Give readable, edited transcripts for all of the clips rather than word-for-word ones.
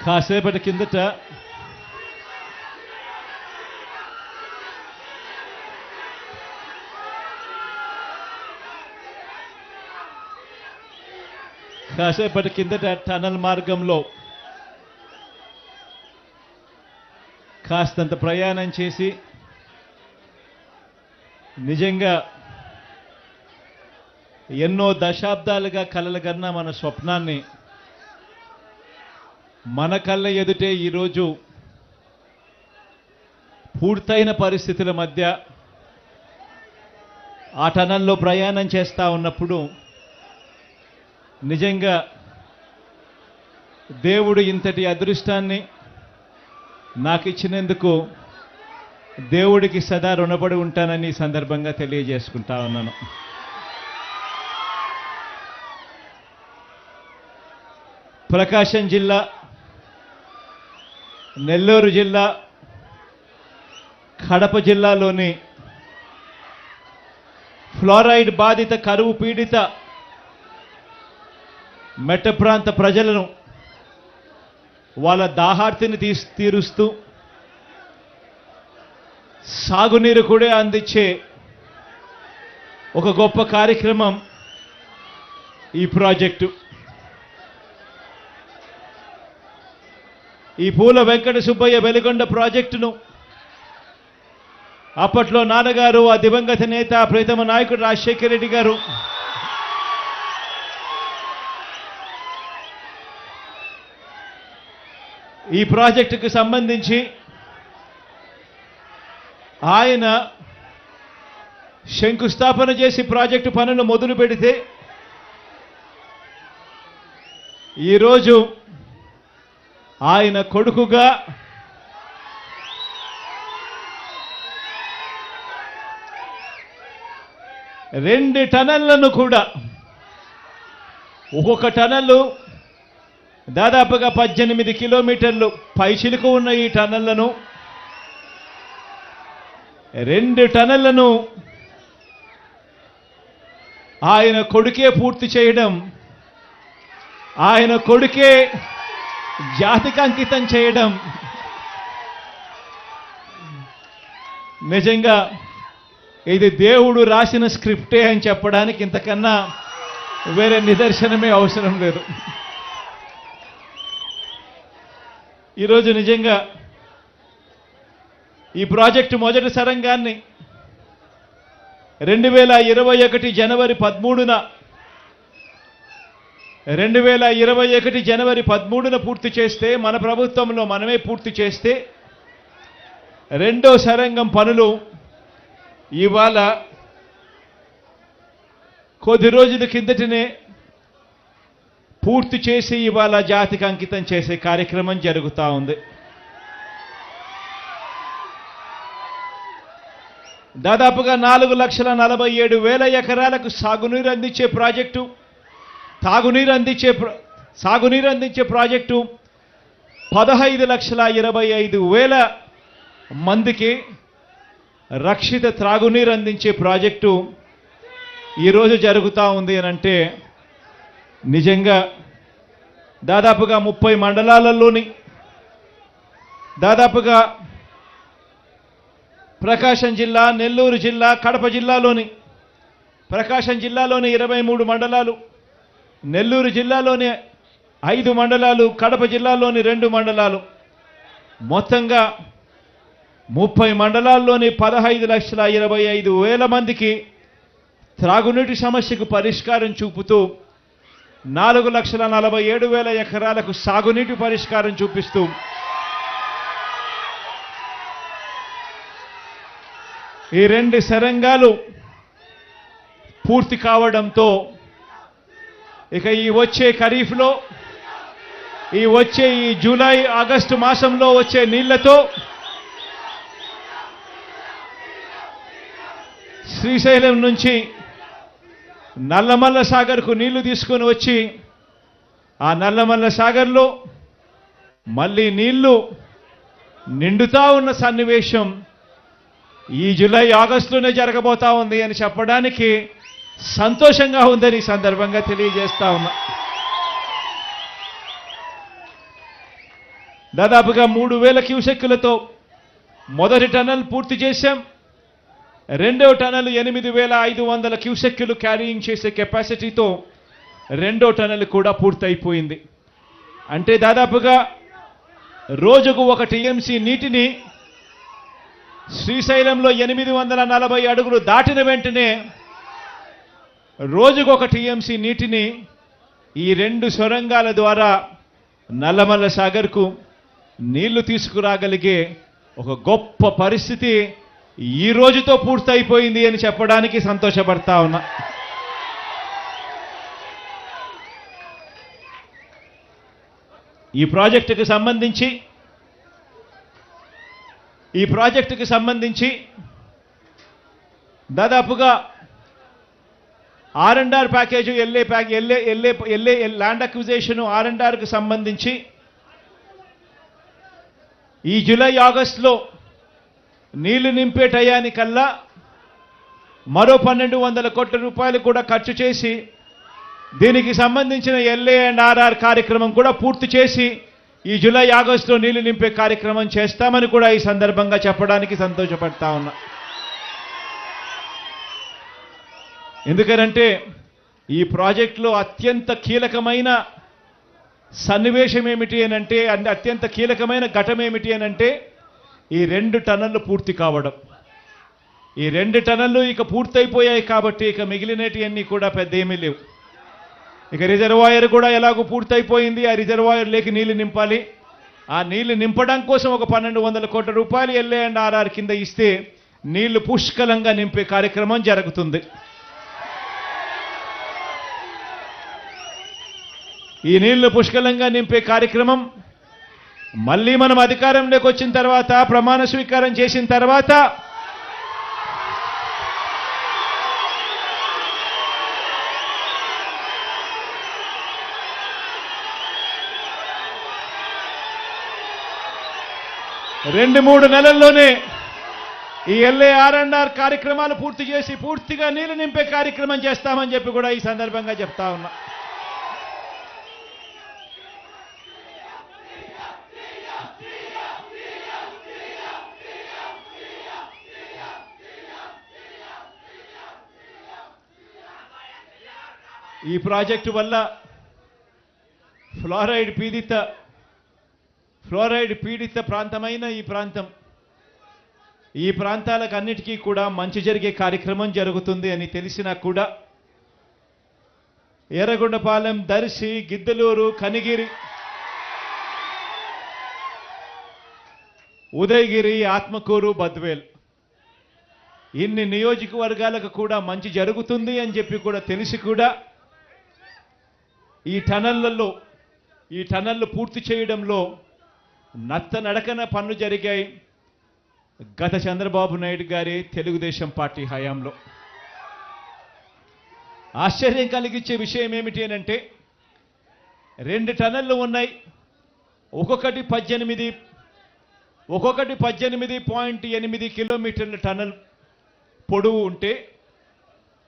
కాసేపటి కిందట టనల్ మార్గంలో కాస్తంత ప్రయాణం చేసి నిజంగా ఎన్నో దశాబ్దాలుగా కలలుగన్న మన స్వప్నాన్ని మన కళ్ళ ఎదుటే ఈరోజు పూర్తయిన పరిస్థితుల మధ్య ఆ టనల్లో ప్రయాణం చేస్తూ ఉన్నప్పుడు నిజంగా దేవుడు ఇంతటి అదృష్టాన్ని నాకు ఇచ్చినందుకు దేవుడికి సదా రుణపడి ఉంటానని ఈ సందర్భంగా తెలియజేసుకుంటా ఉన్నాను. ప్రకాశం జిల్లా, నెల్లూరు జిల్లా, కడప జిల్లాలోని ఫ్లోరైడ్ బాధిత కరువు పీడిత మెట్ట ప్రాంత ప్రజలను వాళ్ళ దాహార్తిని తీరుస్తూ సాగునీరు కూడా అందించే ఒక గొప్ప కార్యక్రమం ఈ ప్రాజెక్టు. ఈ పూల వెంకట సుబ్బయ్య వెలిగొండ ప్రాజెక్టును అప్పట్లో నాన్నగారు, ఆ దివంగత నేత ప్రీతమ నాయకుడు రాజశేఖర రెడ్డి గారు ఈ ప్రాజెక్టుకు సంబంధించి ఆయన శంకుస్థాపన చేసి ప్రాజెక్టు పనులు మొదలు పెడితే ఈరోజు ఆయన కొడుకుగా రెండు టనళ్లను కూడా, ఒక్కొక్క టనల్లు దాదాపుగా 18 కిలోమీటర్లు పైచిలుకు ఉన్న ఈ టనళ్లను, 2 టనళ్లను ఆయన కొడుకే పూర్తి చేయడం, ఆయన కొడుకే జాతికి అంకితం చేయడం నిజంగా ఇది దేవుడు రాసిన స్క్రిప్టే అని చెప్పడానికి ఇంతకన్నా వేరే నిదర్శనమే అవసరం లేదు. ఈరోజు నిజంగా ఈ ప్రాజెక్టు మొదటి సరంగాన్ని 2021 జనవరి 13న పూర్తి చేస్తే, మన ప్రభుత్వంలో మనమే పూర్తి చేస్తే, రెండో సరంగం పనులు ఇవాళ కొద్ది రోజుల కిందటనే పూర్తి చేసి ఇవాళ జాతికి అంకితం చేసే కార్యక్రమం జరుగుతూ ఉంది. దాదాపుగా 4,47,000 ఎకరాలకు సాగునీరు అందించే ప్రాజెక్టు, సాగునీరు అందించే ప్రాజెక్టు 15,25,000 మందికి రక్షిత త్రాగునీరు అందించే ప్రాజెక్టు ఈరోజు జరుగుతూ ఉంది అని అంటే నిజంగా దాదాపుగా 30 మండలాలలోని దాదాపుగా ప్రకాశం జిల్లా, నెల్లూరు జిల్లా, కడప జిల్లాలోని, ప్రకాశం జిల్లాలోని 23 మండలాలు, నెల్లూరు జిల్లాలోని 5 మండలాలు, కడప జిల్లాలోని 2 మండలాలు, మొత్తంగా 30 మండలాల్లోని 15,25,000 మందికి త్రాగునీటి సమస్యకు పరిష్కారం చూపుతూ 4,47,000 ఎకరాలకు సాగునీటి పరిష్కారం చూపిస్తూ ఈ 2 సరంగాలు పూర్తి కావడంతో ఇక ఈ వచ్చే ఖరీఫ్లో, ఈ జూలై ఆగస్టు మాసంలో వచ్చే నీళ్లతో శ్రీశైలం నుంచి నల్లమల్ల సాగర్కు నీళ్లు తీసుకొని వచ్చి ఆ నల్లమల్ల సాగర్లో మళ్ళీ నీళ్లు నిండుతా ఉన్న సన్నివేశం ఈ జూలై ఆగస్టులోనే జరగబోతా ఉంది అని చెప్పడానికి సంతోషంగా ఉందని సందర్భంగా తెలియజేస్తా ఉన్నా. దాదాపుగా 3000 క్యూసెక్కులతో మొదటి టన్నల్ పూర్తి చేశాం. రెండో టన్నల్ 8500 క్యూసెక్కులు క్యారీయింగ్ చేసే కెపాసిటీతో రెండో టన్నల్ కూడా పూర్తయిపోయింది. అంటే దాదాపుగా రోజుకు 1 టీఎంసీ నీటిని శ్రీశైలంలో 840 అడుగులు దాటిన వెంటనే రోజుకు 1 టీఎంసీ నీటిని ఈ 2 సొరంగాల ద్వారా నల్లమల్ల సాగర్కు నీళ్లు తీసుకురాగలిగే ఒక గొప్ప పరిస్థితి ఈ రోజుతో పూర్తయిపోయింది అని చెప్పడానికి సంతోషపడతా ఉన్నా. ఈ ప్రాజెక్టుకు సంబంధించి దాదాపుగా R&R package LA land acquisition R&Rకు సంబంధించి ఈ జూలై ఆగస్టులో నీళ్లు నింపే టయానికల్లా మరో 1200 కోట్ల రూపాయలు కూడా ఖర్చు చేసి దీనికి సంబంధించిన LA&RR కార్యక్రమం కూడా పూర్తి చేసి ఈ జూలై ఆగస్టులో నీళ్లు నింపే కార్యక్రమం చేస్తామని కూడా ఈ సందర్భంగా చెప్పడానికి సంతోషపడతా ఉన్నా. ఎందుకనంటే ఈ ప్రాజెక్టులో అత్యంత కీలకమైన సన్నివేశం ఏమిటి అనంటే, అత్యంత కీలకమైన ఘటన ఏమిటి అనంటే ఈ 2 టన్నళ్లు పూర్తి కావడం. ఈ 2 టన్నళ్లు ఇక పూర్తయిపోయాయి కాబట్టి ఇక మిగిలినటివన్నీ కూడా పెద్ద ఏమీ లేవు. ఇక రిజర్వాయర్ కూడా ఎలాగో పూర్తయిపోయింది. ఆ రిజర్వాయర్ లేకి నీళ్లు నింపాలి. ఆ నీళ్లు నింపడం కోసం ఒక 1200 కోట్ల రూపాయలు LA&RR కింద ఇస్తే నీళ్లు పుష్కలంగా నింపే కార్యక్రమం జరుగుతుంది. ఈ నీళ్లు పుష్కలంగా నింపే కార్యక్రమం మళ్ళీ మనం అధికారంలోకి వచ్చిన తర్వాత, ప్రమాణ స్వీకారం చేసిన తర్వాత రెండు మూడు నెలల్లోనే ఈ LA&RR కార్యక్రమాలు పూర్తి చేసి పూర్తిగా నీళ్లు నింపే కార్యక్రమం చేస్తామని చెప్పి కూడా ఈ సందర్భంగా చెప్తా ఉన్నా. ఈ ప్రాజెక్టు వల్ల ఫ్లోరైడ్ పీడిత ప్రాంతమైన ఈ ప్రాంతాలకు అన్నిటికీ కూడా మంచి జరిగే కార్యక్రమం జరుగుతుంది అని తెలిసినా కూడా ఎర్రగొండపాలెం, దర్శి, గిద్దలూరు, కనిగిరి, ఉదయగిరి, ఆత్మకూరు, బద్వేల్ ఇన్ని నియోజకవర్గాలకు కూడా మంచి జరుగుతుంది అని చెప్పి కూడా తెలిసి కూడా ఈ టన్నళ్లు పూర్తి చేయడంలో నత్తనడకన పనులు జరిగాయి గత చంద్రబాబు నాయుడు గారి తెలుగుదేశం పార్టీ హయాంలో. ఆశ్చర్యం కలిగించే విషయం ఏమిటి అనంటే 2 టన్నళ్లు ఉన్నాయి. ఒక్కొక్కటి 18.8 కిలోమీటర్ల టన్నల్ పొడవు ఉంటే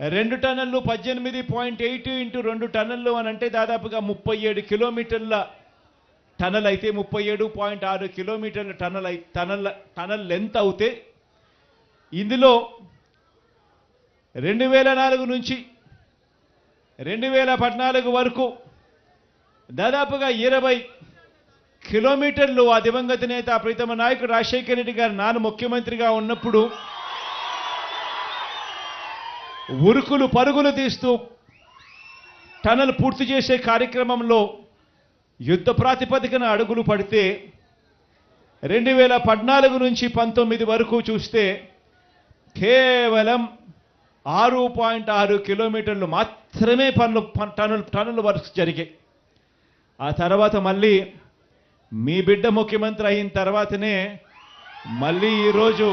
2 టన్నళ్లు 18.8 ఇంటూ 2 టన్నళ్లు అని అంటే దాదాపుగా 37 కిలోమీటర్ల టనల్ అయితే 37.6 కిలోమీటర్ల టనల్ లెంత్ అవుతే ఇందులో 2004 నుంచి 2014 వరకు దాదాపుగా 20 కిలోమీటర్లు ఆ దివంగత నేత ప్రీతమ నాయకుడు రాజశేఖర రెడ్డి గారు నాన్న ముఖ్యమంత్రిగా ఉన్నప్పుడు ఉరుకులు పరుగులు తీస్తూ టనల్ పూర్తి చేసే కార్యక్రమంలో యుద్ధ ప్రాతిపదికన అడుగులు పడితే 2014 నుంచి 19 వరకు చూస్తే కేవలం 6.6 కిలోమీటర్లు మాత్రమే టనల్ వర్క్స్ జరిగాయి. ఆ తర్వాత మళ్ళీ మీ బిడ్డ ముఖ్యమంత్రి అయిన తర్వాతనే మళ్ళీ ఈరోజు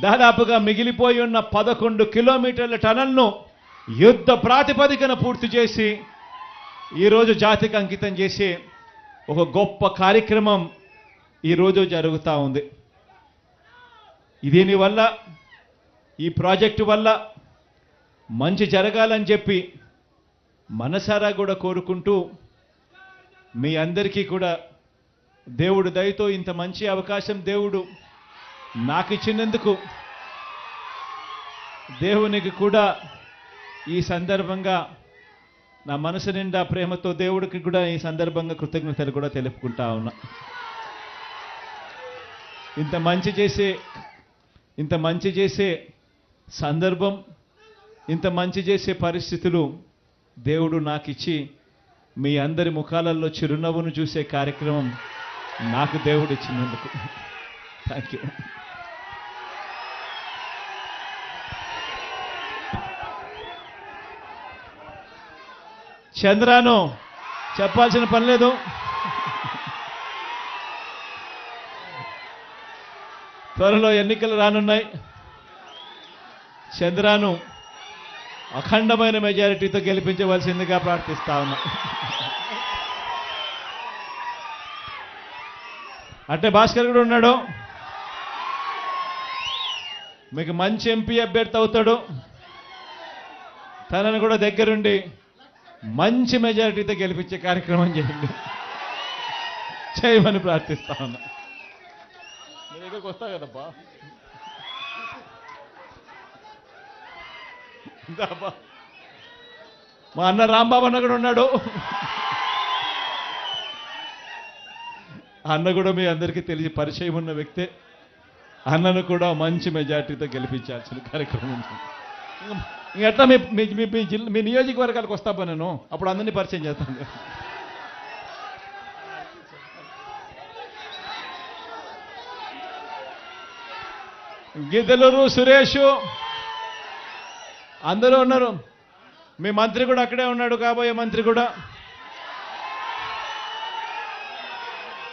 దాదాపుగా మిగిలిపోయి ఉన్న 11 కిలోమీటర్ల టనల్ను యుద్ధ ప్రాతిపదికన పూర్తి చేసి ఈరోజు జాతికి అంకితం చేసే ఒక గొప్ప కార్యక్రమం ఈరోజు జరుగుతూ ఉంది. దీనివల్ల ఈ ప్రాజెక్టు వల్ల మంచి జరగాలని చెప్పి మనసారా కూడా కోరుకుంటూ మీ అందరికీ కూడా దేవుడు దయతో ఇంత మంచి అవకాశం దేవుడు నాకు ఇచ్చినందుకు దేవునికి కూడా ఈ సందర్భంగా నా మనసు నిండా ప్రేమతో దేవుడికి కూడా ఈ సందర్భంగా కృతజ్ఞతలు కూడా తెలుపుకుంటా ఉన్నా. ఇంత మంచి చేసే సందర్భం, ఇంత మంచి చేసే పరిస్థితులు దేవుడు నాకు ఇచ్చి మీ అందరి ముఖాలలో చిరునవ్వును చూసే కార్యక్రమం నాకు దేవుడు ఇచ్చినందుకు థ్యాంక్ యూ. చంద్రాను చెప్పాల్సిన పని లేదు. త్వరలో ఎన్నికలు రానున్నాయి. చంద్రాను అఖండమైన మెజారిటీతో గెలిపించవలసిందిగా ప్రార్థిస్తా ఉన్నా. అంటే భాస్కర్ కూడా ఉన్నాడు, మీకు మంచి ఎంపీ అభ్యర్థి అవుతాడు. తనను కూడా దగ్గరుండి మంచి మెజారిటీతో గెలిపించే కార్యక్రమం చేయండి, చేయమని ప్రార్థిస్తా ఉన్నా. మీ దగ్గరకు వస్తా కదబ్బా, మా అన్న రాంబాబు అన్న కూడా ఉన్నాడు. అన్న కూడా మీ అందరికీ తెలిసి పరిచయం ఉన్న వ్యక్తే. అన్నను కూడా మంచి మెజార్టీతో గెలిపించాల్సిన కార్యక్రమం. ఇంకట్లా మీ నియోజకవర్గాలకు వస్తాపా నేను, అప్పుడు అందరినీ పరిచయం చేస్తాను. గిద్దలూరు సురేష్ అందరూ ఉన్నారు. మీ మంత్రి కూడా అక్కడే ఉన్నాడు, కాబోయే మంత్రి కూడా.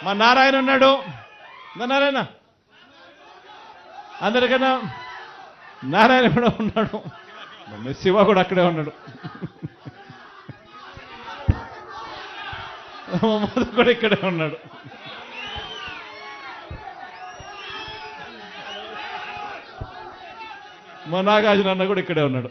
మా నారాయణ ఉన్నాడు, నారాయణ అందరికన్నా నారాయణ కూడా ఉన్నాడు. శివ కూడా అక్కడే ఉన్నాడు, మధు కూడా ఇక్కడే ఉన్నాడు. మా నాగార్జున అన్న కూడా ఇక్కడే ఉన్నాడు.